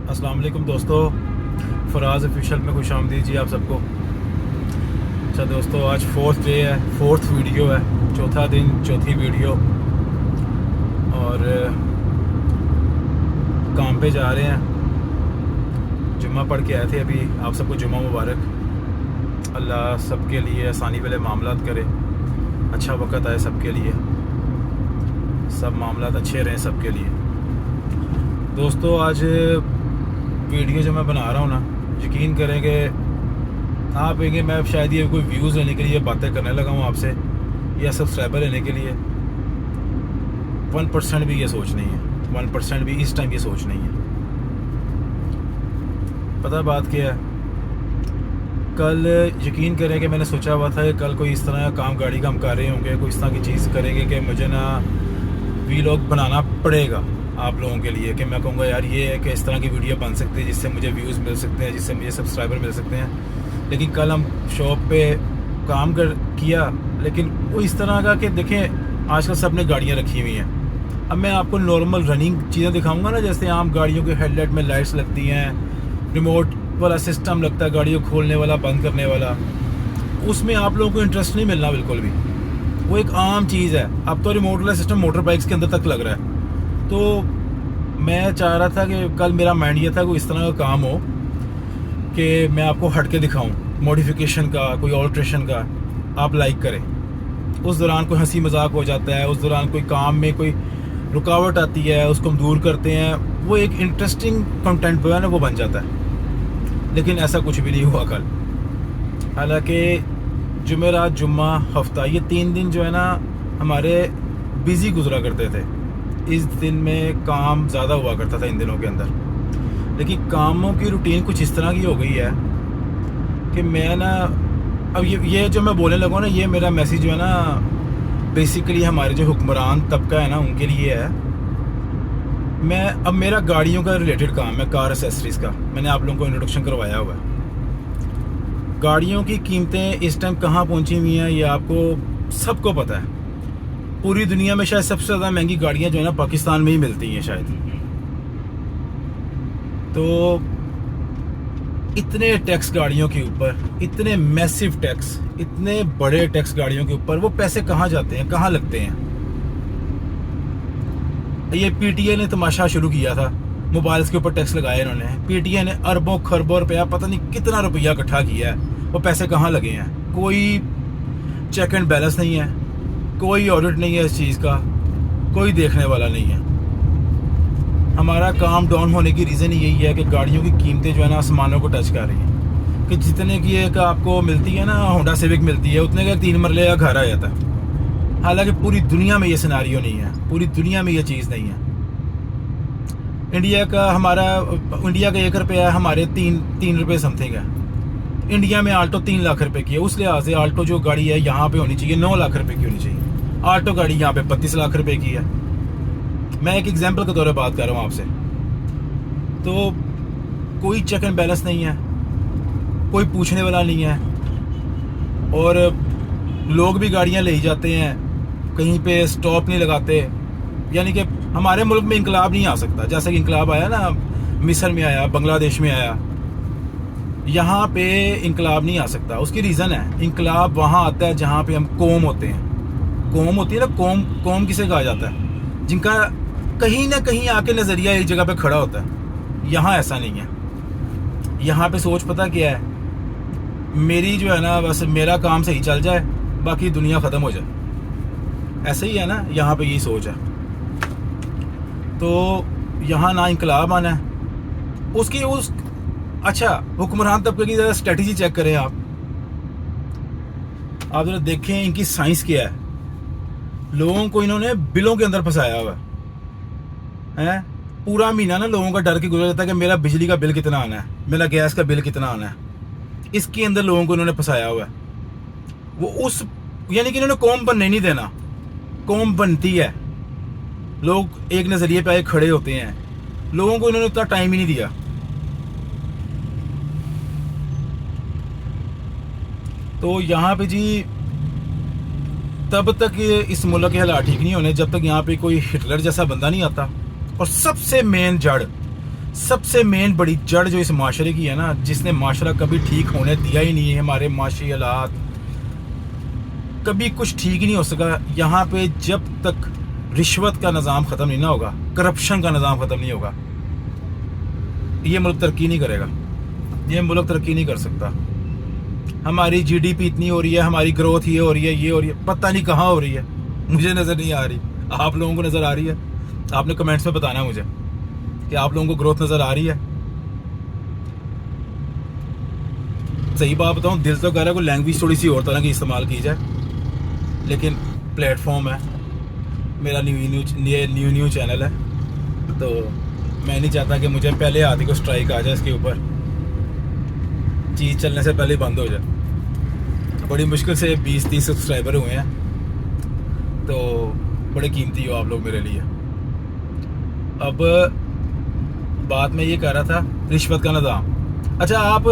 अस्सलाम वालेकुम दोस्तों, फराज ऑफिशियल में खुश आमदीद जी आप सबको। अच्छा दोस्तों, आज 4th डे है, 4th वीडियो है, चौथा दिन चौथी वीडियो। और काम पे जा रहे हैं। जुम्मा पढ़ के आए थे अभी। आप सबको जुम्मा मुबारक। अल्लाह सबके लिए आसानी वाले मामलात करे, अच्छा वक़्त आए सबके लिए, सब मामलात अच्छे रहें सबके लिए। दोस्तों आज वीडियो जो मैं बना रहा हूँ ना, यकीन करेंगे आप कहेंगे मैं शायद ये कोई व्यूज़ लेने के लिए बातें करने लगा हूँ आपसे या सब्सक्राइबर लेने के लिए। 1% भी ये सोच नहीं है, 1% भी इस टाइम ये सोच नहीं है। पता बात क्या है, कल यकीन करें कि मैंने सोचा हुआ था कि कल कोई इस तरह का काम गाड़ी का हम कर रहे होंगे, कोई इस तरह की चीज़ करेंगे कि मुझे ना वीलॉग बनाना पड़ेगा आप लोगों के लिए, कि मैं कहूँगा यार ये है कि इस तरह की वीडियो बन सकती है जिससे मुझे व्यूज़ मिल सकते हैं, जिससे मुझे सब्सक्राइबर मिल सकते हैं। लेकिन कल हम शॉप पे काम किया, लेकिन वो इस तरह का कि देखें आजकल सब ने गाड़ियाँ रखी हुई हैं। अब मैं आपको नॉर्मल रनिंग चीज़ें दिखाऊंगा ना, जैसे आम गाड़ियों के हेडलाइट में लाइट्स लगती हैं, रिमोट वाला सिस्टम लगता है गाड़ी को खोलने वाला बंद करने वाला, उसमें आप लोगों को इंटरेस्ट नहीं मिलना बिल्कुल भी। वो एक आम चीज़ है। अब तो रिमोट वाला सिस्टम मोटर बाइक्स के अंदर तक लग रहा है। तो मैं चाह रहा था कि कल मेरा माइंड ये था कि इस तरह का काम हो कि मैं आपको हट के दिखाऊं, मॉडिफिकेशन का, कोई ऑल्ट्रेशन का, आप लाइक करें। उस दौरान कोई हंसी मजाक हो जाता है, उस दौरान कोई काम में कोई रुकावट आती है, उसको हम दूर करते हैं, वो एक इंटरेस्टिंग कंटेंट जो है ना वो बन जाता है। लेकिन ऐसा कुछ भी नहीं हुआ कल। हालांकि जुमेरात, जुम्मा, हफ्ता, ये 3 दिन जो है ना हमारे बिज़ी गुजरा करते थे। इस दिन में काम ज़्यादा हुआ करता था इन दिनों के अंदर। लेकिन कामों की रूटीन कुछ इस तरह की हो गई है कि मैं ना अब ये जो मैं बोलने लगा ना, ये मेरा मैसेज जो है ना बेसिकली हमारे जो हुक्मरान तबका है ना उनके लिए है। अब मेरा गाड़ियों का रिलेटेड काम है, कार एसेसरीज़ का। मैंने आप लोगों को इंट्रोडक्शन करवाया हुआ है। गाड़ियों की कीमतें इस टाइम कहाँ पहुँची हुई हैं ये आपको सबको पता है। पूरी दुनिया में शायद सबसे ज़्यादा महंगी गाड़ियाँ जो है ना पाकिस्तान में ही मिलती हैं शायद। तो इतने टैक्स गाड़ियों के ऊपर, इतने मैसिव टैक्स, इतने बड़े टैक्स गाड़ियों के ऊपर, वो पैसे कहाँ जाते हैं, कहाँ लगते हैं? ये पीटीए ने तमाशा शुरू किया था, मोबाइल्स के ऊपर टैक्स लगाया इन्होंने। पीटीए ने अरबों खरबों रुपया, पता नहीं कितना रुपया इकट्ठा किया है। वो पैसे कहाँ लगे हैं? कोई चेक एंड बैलेंस नहीं है, कोई ऑडिट नहीं है इस चीज़ का, कोई देखने वाला नहीं है। हमारा काम डाउन होने की रीज़न यही है कि गाड़ियों की कीमतें जो है ना आसमानों को टच कर रही हैं। कि जितने की एक आपको मिलती है ना, होंडा सिविक मिलती है, उतने का 3 मरले का घर आ जाता है। हालांकि पूरी दुनिया में ये सिनारियो नहीं है, पूरी दुनिया में ये चीज़ नहीं है। इंडिया का 1 रुपया हमारे 3 रुपये समथिंग है। इंडिया में आल्टो 3 लाख रुपए की है। उस लिहाज से आल्टो जो गाड़ी है यहाँ पे होनी चाहिए 9 लाख रुपए की होनी चाहिए। आल्टो गाड़ी यहाँ पे 32 लाख रुपए की है। मैं एक एग्जांपल के तौर पर बात कर रहा हूँ आपसे। तो कोई चेक एंड बैलेंस नहीं है, कोई पूछने वाला नहीं है, और लोग भी गाड़ियाँ ले ही जाते हैं, कहीं पे स्टॉप नहीं लगाते। यानी कि हमारे मुल्क में इंकलाब नहीं आ सकता। जैसा कि इंकलाब आया ना, मिस्र में आया, बांग्लादेश में आया, यहाँ पे इंकलाब नहीं आ सकता। उसकी रीज़न है, इंकलाब वहाँ आता है जहाँ पे हम कौम होते हैं। कौम होती है ना, कौम किसे कहा जाता है? जिनका कहीं ना कहीं आके नज़रिया एक जगह पे खड़ा होता है। यहाँ ऐसा नहीं है। यहाँ पे सोच पता क्या है, मेरी जो है ना बस मेरा काम सही चल जाए, बाकी दुनिया ख़त्म हो जाए। ऐसे ही है ना, यहाँ पे यही सोच है। तो यहाँ ना इंकलाब आना है उसकी अच्छा, हुक्मरान तबके की ज़रा स्ट्रेटजी चेक करें आप ज़रा देखें इनकी साइंस क्या है। लोगों को इन्होंने बिलों के अंदर फंसाया हुआ है। पूरा महीना ना लोगों का डर के गुजर जाता है कि मेरा बिजली का बिल कितना आना है, मेरा गैस का बिल कितना आना है। इसके अंदर लोगों को इन्होंने फंसाया हुआ है। वो यानी कि इन्होंने कौम बनने नहीं देना। कौम बनती है, लोग एक नज़रिए पे आए खड़े होते हैं। लोगों को इन्होंने उतना टाइम ही नहीं दिया। तो यहाँ पे जी तब तक इस मुल्क के हालात ठीक नहीं होने जब तक यहाँ पे कोई हिटलर जैसा बंदा नहीं आता। और सबसे मेन जड़ सबसे मेन बड़ी जड़ जो इस माशरे की है ना, जिसने माशरा कभी ठीक होने दिया ही नहीं है, हमारे माशी हालात कभी कुछ ठीक ही नहीं हो सका यहाँ पे जब तक रिश्वत का निज़ाम ख़त्म नहीं ना होगा, करप्शन का निज़ाम ख़त्म नहीं होगा। ये मुल्क तरक्की नहीं करेगा, ये मुल्क तरक्की नहीं कर सकता। हमारी जीडीपी इतनी हो रही है, हमारी ग्रोथ ये हो रही है, ये हो रही है, पता नहीं कहाँ हो रही है, मुझे नज़र नहीं आ रही। आप लोगों को नज़र आ रही है? आपने कमेंट्स में बताना मुझे कि आप लोगों को ग्रोथ नज़र आ रही है। सही बात बताऊँ, दिल तो कह रहा है कोई लैंग्वेज थोड़ी सी और तरह की इस्तेमाल की जाए, लेकिन प्लेटफॉर्म है मेरा, न्यू चैनल है, तो मैं नहीं चाहता कि मुझे पहले आदि को स्ट्राइक आ जाए इसके ऊपर, चीज़ चलने से पहले बंद हो जाए। बड़ी मुश्किल से 20-30 सब्सक्राइबर हुए हैं, तो बड़े कीमती हो आप लोग मेरे लिए। अब बात मैं ये कह रहा था, रिश्वत का निज़ाम। अच्छा, आप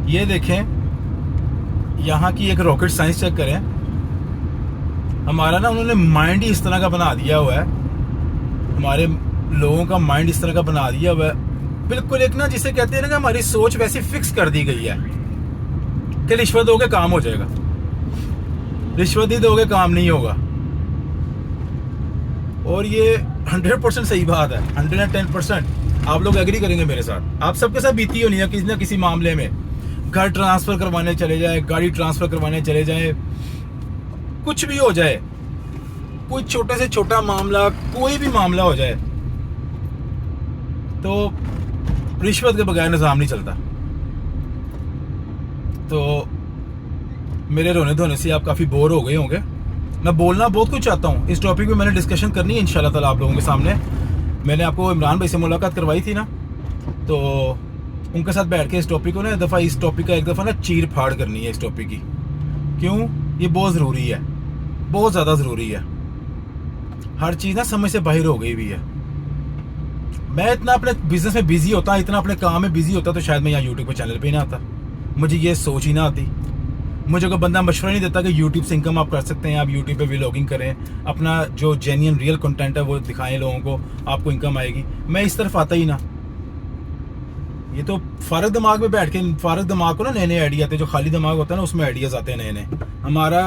ये देखें, यहाँ की एक रॉकेट साइंस चेक करें, हमारा ना उन्होंने माइंड ही इस तरह का बना दिया हुआ है, हमारे लोगों का माइंड इस तरह का बना दिया हुआ है, बिल्कुल एक ना जिसे कहते हैं ना कि हमारी सोच वैसी फिक्स कर दी गई है कि रिश्वत दोगे काम हो जाएगा, रिश्वत ही दोगे काम नहीं होगा। और ये 100% सही बात है, 110%। आप लोग एग्री करेंगे मेरे साथ, आप सबके साथ बीती होनी है किसी ना किसी मामले में। घर ट्रांसफर करवाने चले जाए, गाड़ी ट्रांसफर करवाने चले जाए, कुछ भी हो जाए, कोई छोटे से छोटा मामला, कोई भी मामला हो जाए, तो रिश्वत के बगैर निज़ाम नहीं चलता। तो मेरे रोने धोने से आप काफ़ी बोर हो गए होंगे। मैं बोलना बहुत कुछ चाहता हूँ, इस टॉपिक पे मैंने डिस्कशन करनी है इंशाल्लाह ताला आप लोगों के सामने। मैंने आपको इमरान भाई से मुलाकात करवाई थी ना, तो उनके साथ बैठ के इस टॉपिक को ना इस टॉपिक का एक दफ़ा ना चीर फाड़ करनी है इस टॉपिक की। क्यों? ये बहुत ज़रूरी है, बहुत ज़्यादा ज़रूरी है। हर चीज़ ना समझ से बाहर हो गई हुई है। मैं इतना अपने बिजनेस में बिजी होता, इतना अपने काम में बिजी होता, तो शायद मैं यहाँ यूट्यूब पे चैनल पे ही ना आता, मुझे ये सोच ही ना आती। मुझे कोई बंदा मशवरा नहीं देता कि यूट्यूब से इनकम आप कर सकते हैं, आप यूट्यूब पे व्लॉगिंग करें, अपना जो जेन्युइन रियल कंटेंट है वो दिखाएं लोगों को, आपको इनकम आएगी। मैं इस तरफ आता ही ना। ये तो फारग दिमाग में बैठ के, फारग दिमाग को ना नए नए आइडिया आते हैं, जो खाली दिमाग होता है ना उसमें आइडियाज़ आते हैं नए नए। हमारा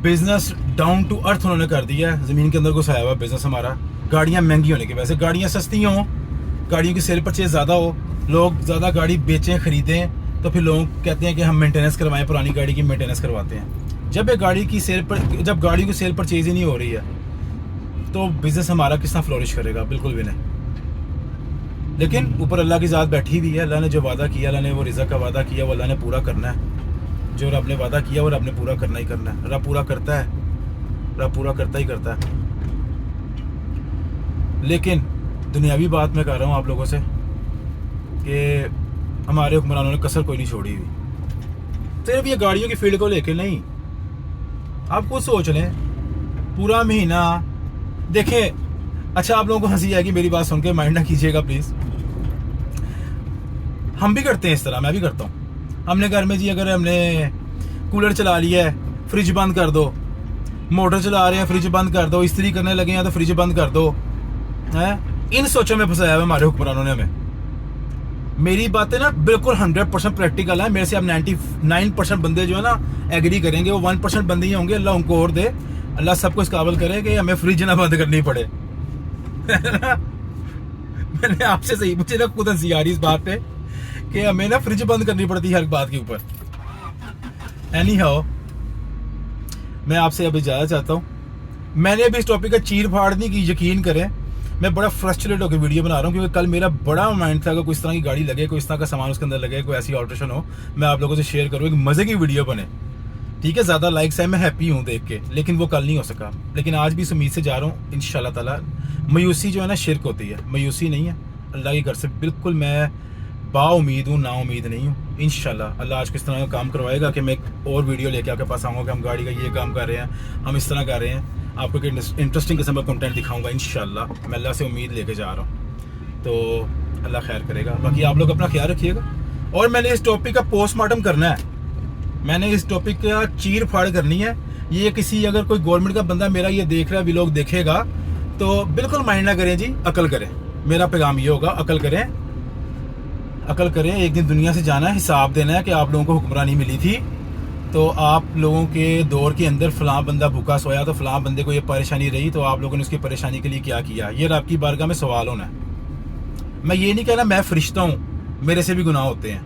बिजनेस डाउन टू अर्थ उन्होंने कर दिया है, ज़मीन के अंदर घुसाया हुआ बिजनेस हमारा। गाड़ियाँ महंगी होने की वजह से, गाड़ियाँ सस्ती हों, गाड़ियों की सेल परचेज ज़्यादा हो, लोग ज़्यादा गाड़ी बेचें ख़रीदें, तो फिर लोग कहते हैं कि हम मेंटेनेंस करवाएं, पुरानी गाड़ी की मेंटेनेंस करवाते हैं। जब ये गाड़ी की सेल पर, जब गाड़ी की सेल परचेज ही नहीं हो रही है, तो बिज़नेस हमारा किस तरह फ्लोरिश करेगा? बिल्कुल भी नहीं। लेकिन ऊपर अल्लाह की ज़ात बैठी हुई है, अल्लाह ने जो वादा किया, अल्लाह ने वो रिज़्क़ का वादा किया, वो अल्लाह ने पूरा करना है। जो रब ने वादा किया वो रब ने पूरा करना ही करना है। रब पूरा करता है, रब पूरा करता ही करता है। लेकिन दुनियावी बात मैं कर रहा हूँ आप लोगों से कि हमारे हुक्मरानों ने कसर कोई नहीं छोड़ी हुई। सिर्फ ये गाड़ियों की फील्ड को लेके नहीं, आप खुद सोच लें, पूरा महीना देखें। अच्छा, आप लोगों को हंसी आएगी मेरी बात सुन के, माइंड ना कीजिएगा प्लीज़। हम भी करते हैं इस तरह, मैं भी करता हूँ। हमने घर में जी अगर हमने कूलर चला लिया है, फ्रिज बंद कर दो, मोटर चला रहे हैं, फ्रिज बंद कर दो, इस्त्री करने लगे हैं तो फ्रिज बंद कर दो, है? इन सोचों में फंसाया हुआ हमारे हुक्मरानों ने हमें। मेरी बातें ना बिल्कुल 100% प्रैक्टिकल है। मेरे से अब 99% बंदे जो है ना एग्री करेंगे, वो 1% बंदे ही होंगे, अल्लाह उनको और दे, अल्लाह सबको इस काबिल करे कि हमें फ्रिज ना बंद करनी पड़े। मैंने आपसे सही, मुझे ना खुद हंसी आ रही इस बात पे कि हमें ना फ्रिज बंद करनी पड़ती है हर बात के ऊपर। एनी हाउ, मैं आपसे अब इजाज़त चाहता हूँ। मैंने अभी इस टॉपिक का चीर फाड़ नहीं की, यकीन करें मैं बड़ा फ्रस्ट्रेट होकर वीडियो बना रहा हूँ, क्योंकि कल मेरा बड़ा माइंड था कि कोई इस तरह की गाड़ी लगे, कोई इस तरह का सामान उसके अंदर लगे, कोई ऐसी ऑल्ट्रेशन हो, मैं आप लोगों से शेयर करूँ, एक मज़े की वीडियो बने। ठीक है, ज़्यादा लाइक्स है, मैं हैप्पी हूँ देख के, लेकिन वो कल नहीं हो सका। लेकिन आज भी इस उम्मीद से जा रहा हूँ इंशाल्लाह ताला। मायूसी जो है ना शिर्क होती है, मायूसी नहीं है अल्लाह के घर से। बिल्कुल मैं बाउम्मीद हूँ, नाउम्मीद नहीं हूँ। इंशाल्लाह अल्लाह आज किस तरह का काम करवाएगा कि मैं एक और वीडियो लेके आपके पास आऊँगा कि हम गाड़ी का ये काम कर रहे हैं, हम इस तरह कर रहे हैं, आपको एक इंटरेस्टिंग किस्म का कंटेंट दिखाऊंगा इंशाल्लाह। मैं अल्लाह से उम्मीद लेके जा रहा हूँ, तो अल्लाह खैर करेगा। बाकी आप लोग अपना ख्याल रखिएगा। और मैंने इस टॉपिक का पोस्टमार्टम करना है, मैंने इस टॉपिक का चीर फाड़ करनी है। ये किसी, अगर कोई गवर्नमेंट का बंदा मेरा ये देख रहा है, व्लॉग देखेगा, तो बिल्कुल माइंड ना करें जी, अकल करें। मेरा पैगाम ये होगा, अकल करें, अकल करें। एक दिन दुनिया से जाना है, हिसाब देना है कि आप लोगों को हुक्मरानी मिली थी, तो आप लोगों के दौर के अंदर फ़लाँ बंदा भूखा सोया तो फ़लाँ बंदे को ये परेशानी रही, तो आप लोगों ने उसकी परेशानी के लिए क्या किया। ये रब की बारगाह में सवाल होना है। मैं ये नहीं कह रहा मैं फ़रिश्ता हूँ, मेरे से भी गुनाह होते हैं,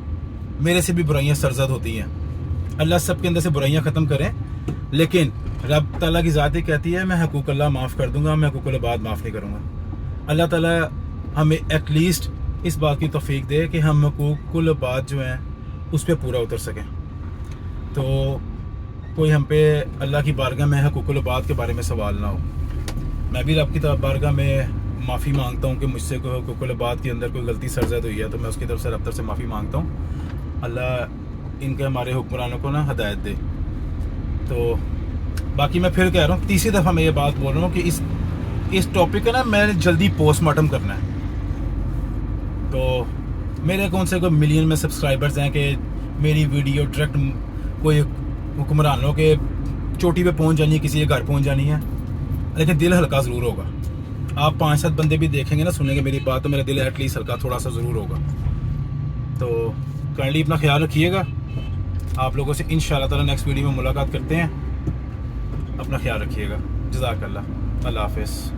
मेरे से भी बुराइयाँ सरजद होती हैं। अल्लाह सब के अंदर से बुराइयाँ ख़त्म करें, लेकिन रब ताला की ज़ात कहती है मैं हकूक़ अल्लाह माफ़ कर दूँगा, मैं हकूक़ इबाद माफ़ नहीं करूँगा। अल्लाह ताला हमें एटलीस्ट इस बात की तौफीक दे कि हम हकूक़ुल इबाद जो हैं उस पर पूरा उतर सकें। तो कोई हम पे अल्लाह की बारगाह में हकूक़ुल इबाद के बारे में सवाल ना हो। मैं भी रब की बारगाह में माफ़ी मांगता हूँ कि मुझसे हकूक़ुल इबाद के अंदर कोई गलती सरजद हुई है, तो मैं उसकी तरफ से रब तरफ से माफ़ी मांगता हूँ। अल्लाह इनके हमारे हुक्मरानों को ना हदायत दे। तो बाकी मैं फिर कह रहा हूँ, तीसरी दफ़ा मैं ये बात बोल रहा हूँ कि इस टॉपिक का ना मैंने जल्दी पोस्टमार्टम करना है। तो मेरे अकाउंट से कोई मिलियन में सब्सक्राइबर्स हैं कि मेरी वीडियो डायरेक्ट कोई हुक्मरानों के चोटी पे पहुंच जानी है, किसी के घर पहुंच जानी है, लेकिन दिल हल्का ज़रूर होगा। आप 5-7 बंदे भी देखेंगे ना, सुनेंगे मेरी बात, तो मेरा दिल एटलीस्ट हल्का थोड़ा सा ज़रूर होगा। तो काइंडली अपना ख्याल रखिएगा। आप लोगों से इंशाअल्लाह ताला नेक्स्ट वीडियो में मुलाकात करते हैं। अपना ख्याल रखिएगा। जज़ाकल्लाह। अल्लाह हाफ़िज़।